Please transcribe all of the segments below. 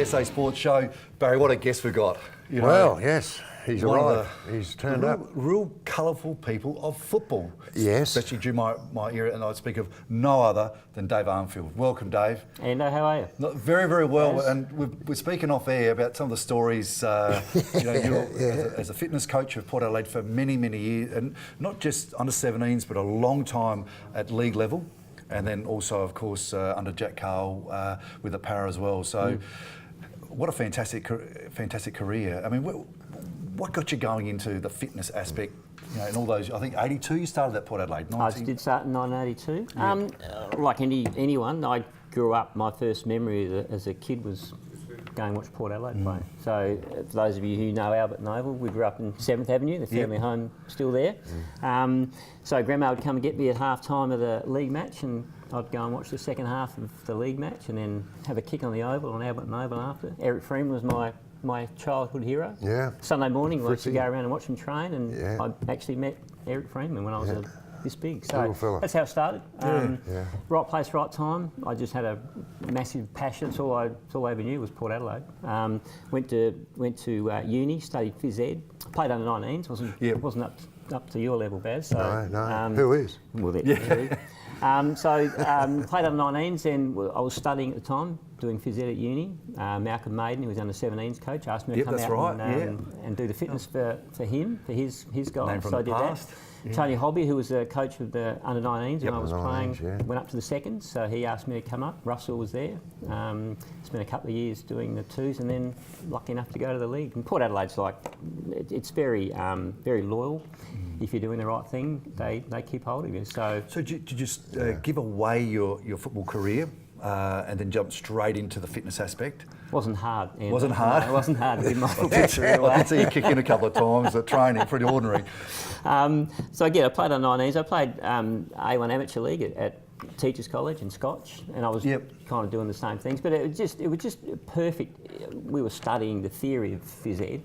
SA Sports Show. Barry, what a guest we got. You know, well, yes, he's arrived. He's turned up. Real colourful people of football. Yes. Especially during my era, and I speak of no other than Dave Arnfield. Welcome, Dave. Ando, how are you? Very, very well. Yes. And we're speaking off air about some of the stories. As a fitness coach of Port Adelaide for many, many years, and not just under 17s, but a long time at league level. And then also, of course, under Jack Carl with the Para as well. So, what a fantastic career. I mean, what got you going into the fitness aspect? You know, in all those, I think 82 you started at Port Adelaide. I did start in 1982. Yeah. Like anyone, I grew up. My first memory as a kid was going to watch Port Adelaide play. So, for those of you who know Albert and Oval, we grew up in 7th Avenue, the family home still there. So Grandma would come and get me at half time of the league match, and I'd go and watch the second half of the league match and then have a kick on the Oval on Albert and Oval after. Eric Freeman was my childhood hero. Yeah. Sunday morning I used to go around and watch him train, and I actually met Eric Freeman when I was this big. So that's how it started. Right place, right time. I just had a massive passion. That's all I ever knew was Port Adelaide. Went to uni, studied phys ed. Played under 19s. Wasn't up to your level, Baz. So, no. Who is? Well, played under 19s, and I was studying at the time, doing phys ed at uni. Malcolm Maiden, who was under 17s coach, asked me to come out and do the fitness for him, for his guys. So I did that. Tony Hobby, who was the coach of the under 19s when I was playing, went up to the seconds, so he asked me to come up. Russell was there. Spent a couple of years doing the twos, and then lucky enough to go to the league. And Port Adelaide's it's very loyal. If you're doing the right thing, they keep hold of you. So did you just give away your football career and then jump straight into the fitness aspect? Wasn't hard. Andrew. Wasn't hard? No, it wasn't hard to give my football career away. I did see you kick in a couple of times at training, pretty ordinary. So again, I played under 19s. I played A1 Amateur League at Teachers College in Scotch, and I was kind of doing the same things. But it was just perfect. We were studying the theory of phys ed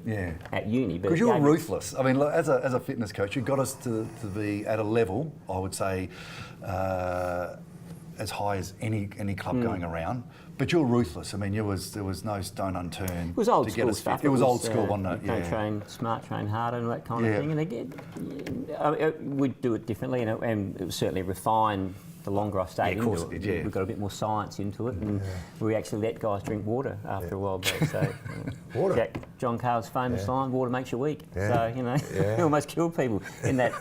at uni. Because you were ruthless. I mean, as a fitness coach, you got us to be at a level, I would say, as high as any club going around. But you're ruthless. I mean, there was no stone unturned. It was old school stuff. It was old school, wasn't it? Train smart, train harder, and that kind of thing. And again, we'd do it differently, and it was certainly refined. The longer I stayed into it, we got a bit more science into it, and we actually let guys drink water after a while. So, water. John Carl's famous line, "Water makes you weak." So he almost killed people in that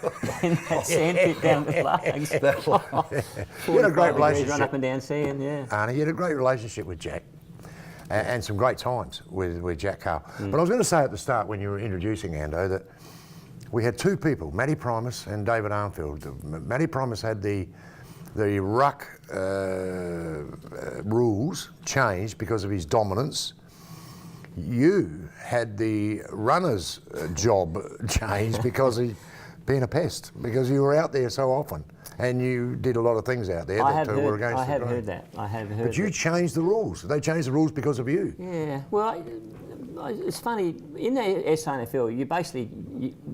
sand pit down the Largs. You had a great relationship. Run up and down sand, Arnie, you had a great relationship with Jack, and some great times with Jack Carl. But I was going to say at the start when you were introducing Ando that we had two people, Matty Primus and David Arnfield. Matty Primus had the ruck rules changed because of his dominance. You had the runner's job changed because of being a pest, because you were out there so often and you did a lot of things out there that were against the grain. Heard that. I have heard. But you changed the rules. They changed the rules because of you. Yeah. Well, it's funny, in the SANFL,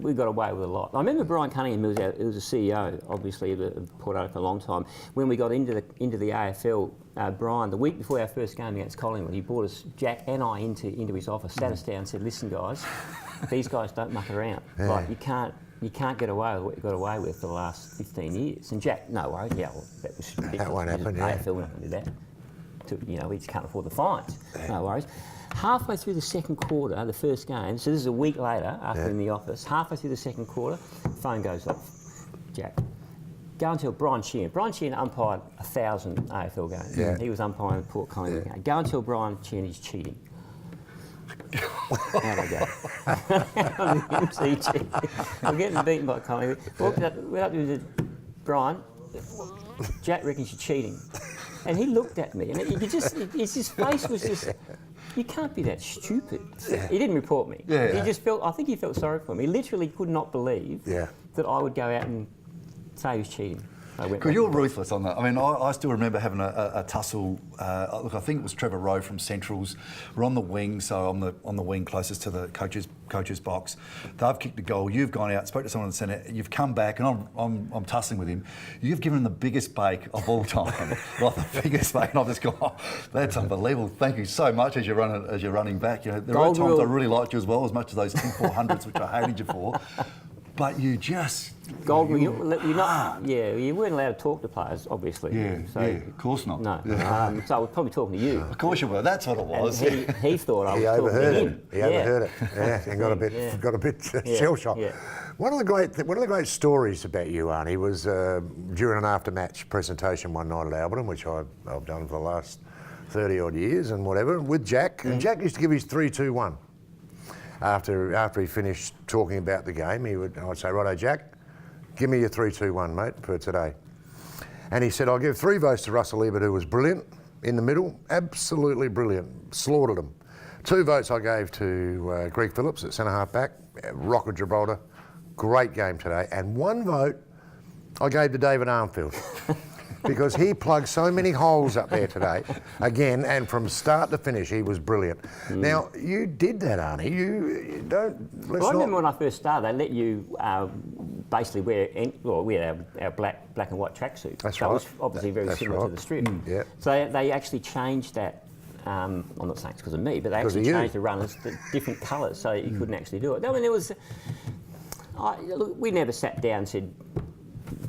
we got away with a lot. I remember Brian Cunningham, who was a CEO, obviously, of Port Adelaide for a long time. When we got into the AFL, Brian, the week before our first game against Collingwood, he brought us, Jack and I, into his office, sat us down and said, "Listen, guys, these guys don't muck around. Like, you can't get away with what you got away with for the last 15 years. And Jack, no worries, that was ridiculous. That won't happen, AFL we're not going to do that. We just can't afford the fines. No worries. Halfway through the second quarter, the first game, so this is a week later after in the office, halfway through the second quarter, phone goes off. Jack, go and tell Brian Sheehan. Brian Sheehan umpired 1,000 AFL games. Yeah. He was umpiring the Port Collingwood game. Go and tell Brian Sheehan he's cheating. How'd I go? I'm the MCG. I'm getting beaten by Collingwood. Went up to Brian, Jack reckons you're cheating. And he looked at me, and his face was just, you can't be that stupid. He didn't report me. He just I think he felt sorry for me. He literally could not believe that I would go out and say he was cheating. Because you're ruthless on that. I mean, I still remember having a tussle. Look, I think it was Trevor Rowe from Centrals. We're on the wing, so I'm on the wing closest to the coach's box. They've kicked a goal. You've gone out, spoke to someone in the centre. You've come back, and I'm tussling with him. You've given him the biggest bake of all time, like the biggest bake. And I've just gone, oh, that's unbelievable. Thank you so much as you're running back. You know, there are times I really liked you as well, as much as those T400s, which I hated you for. But you just... Gold, you weren't allowed to talk to players, obviously. Of course not. No. So I was probably talking to you. Of course you were, that's what it was. And he thought I was talking to him. He overheard it, and got a bit shell-shocked. Yeah. One of the great stories about you, Arnie, was during an after-match presentation one night at Alberton, which I've done for the last 30-odd years and whatever, with Jack. And Jack used to give his 3-2-1. After he finished talking about the game, I'd say, righto, Jack, give me your 3-2-1, mate, for today. And he said, I'll give 3 votes to Russell Ebert, who was brilliant in the middle, absolutely brilliant, slaughtered him. 2 votes I gave to Greg Phillips at centre-half back, Rock of Gibraltar, great game today. And 1 vote I gave to David Arnfield. Because he plugged so many holes up there today, again, and from start to finish, he was brilliant. Now, you did that, Arnie. You don't... I remember when I first started, they let you basically wear... we had our black and white tracksuit. That's so right. It was obviously very similar to the strip. Yeah. So they actually changed that. I'm not saying it's because of me, but they actually changed the runners to different colours so you couldn't actually do it. I mean, there was... look, we never sat down and said,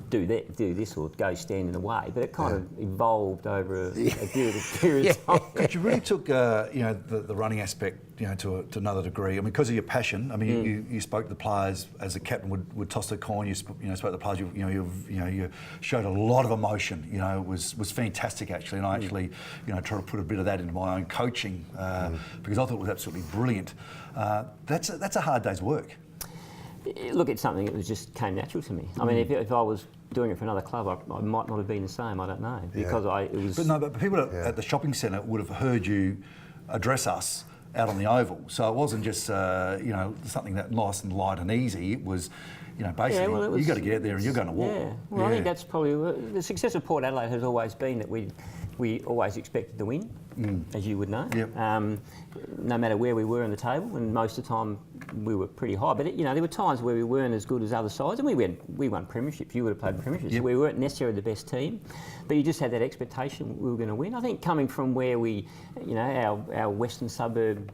do this or go stand in the way, but it kind of evolved over a period of time. Because you really took the running aspect to another degree. I mean, because of your passion. I mean, you spoke to the players as a captain would toss the coin. You spoke to the players. You showed a lot of emotion. It was fantastic actually, and I actually try to put a bit of that into my own coaching because I thought it was absolutely brilliant. That's a hard day's work. Look, it's something that just came natural to me. I mean, if I was doing it for another club, I might not have been the same. I don't know because it was. But people at the shopping centre would have heard you address us out on the oval. So it wasn't just something that nice and light and easy. It was. Basically, you got to get out there and you're going to walk. Yeah. Well, I think that's probably the success of Port Adelaide has always been that we always expected to win, as you would know. Yep. No matter where we were in the table, and most of the time we were pretty high. But there were times where we weren't as good as other sides, and we won premierships. You would have played premierships. Yep. We weren't necessarily the best team, but you just had that expectation we were going to win. I think coming from where we, our western suburb,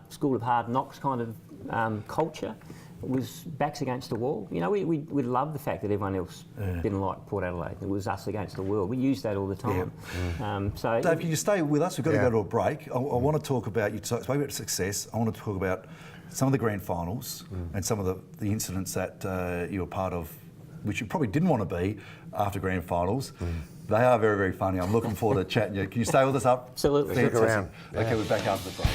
school of hard knocks kind of culture. Was backs against the wall. We loved the fact that everyone else didn't like Port Adelaide. It was us against the world. We used that all the time. Yeah. So Dave, can you stay with us? We've got to go to a break. I want to talk about, you spoke about success. I want to talk about some of the grand finals and some of the incidents that you were part of, which you probably didn't want to be after grand finals. They are very, very funny. I'm looking forward to chatting to you. Can you stay with us up? Absolutely. Stick around. Okay, we're back after the break.